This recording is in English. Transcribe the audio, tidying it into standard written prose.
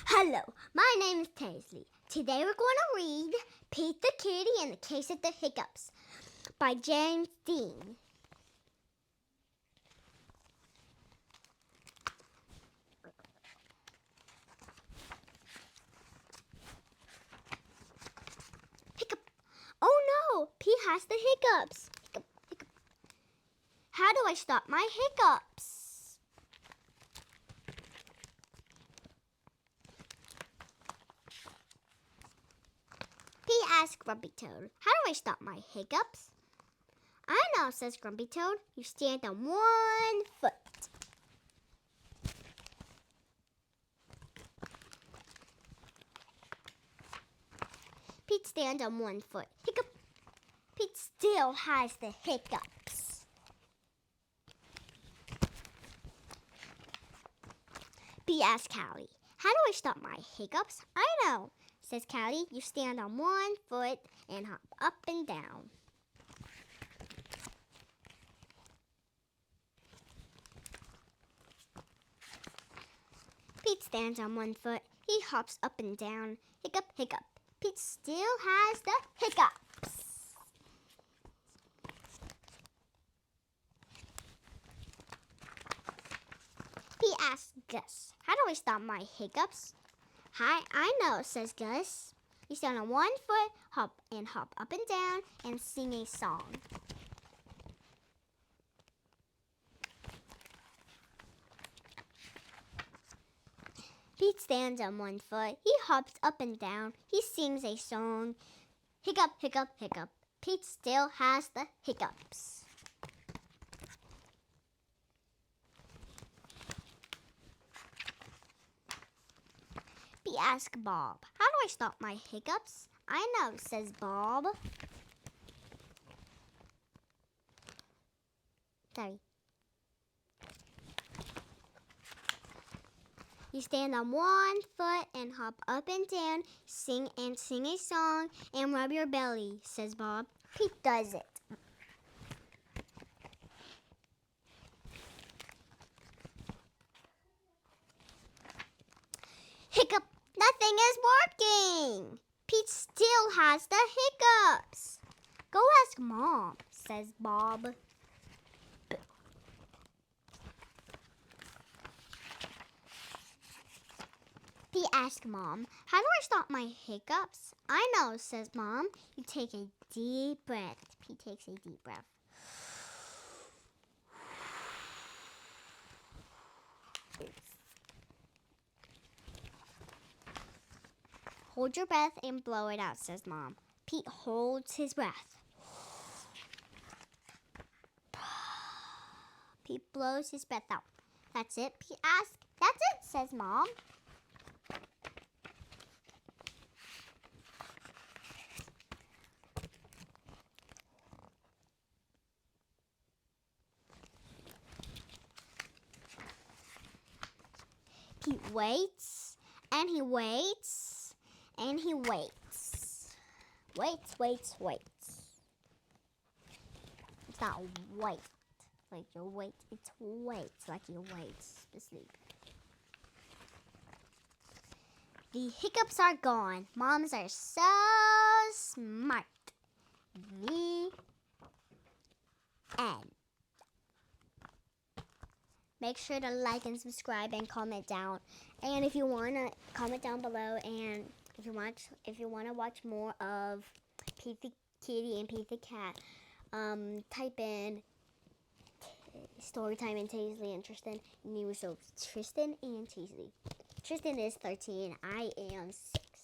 Hello, my name is Taisley. Today we're going to read Pete the Kitty and the Case of the Hiccups by James Dean. Hiccup. Oh no, Pete has the hiccups. Hiccup, hiccup. How do I stop my hiccups? Pete asked Grumpy Toad, how do I stop my hiccups? I know, says Grumpy Toad. You stand on one foot. Pete stands on one foot. Hiccup. Pete still has the hiccups. Pete asked Callie, how do I stop my hiccups? I know, says Callie. You stand on one foot and hop up and down. Pete stands on one foot. He hops up and down. Hiccup, hiccup. Pete still has the hiccups. Pete asks Gus, how do I stop my hiccups? Hi, I know, says Gus. You stand on one foot, hop up and down, and sing a song. Pete stands on one foot. He hops up and down. He sings a song. Hiccup, hiccup, hiccup. Pete still has the hiccups. Pete asks Bob, how do I stop my hiccups? I know, says Bob. Sorry. You stand on one foot and hop up and down, sing a song, and rub your belly, says Bob. Pete does it. Hiccup, nothing is working. Pete still has the hiccups. Go ask Mom, says Bob. Pete asked Mom, how do I stop my hiccups? I know, says Mom. You take a deep breath. Pete takes a deep breath. Hold your breath and blow it out, says Mom. Pete holds his breath. Pete blows his breath out. That's it, Pete asks. That's it, says Mom. Pete waits, and he waits, and he waits. Waits. It's not wait, like you wait. It's waits, like you wait to sleep. The hiccups are gone. Moms are so smart. The end. Make sure to like and subscribe and comment down. And if you wanna comment down below, and if you wanna watch more of Pete the Kitty and Pete the Cat, type in Storytime and Taisley and Tristan. And you will show Tristan and Taisley. Tristan is 13. I am 6.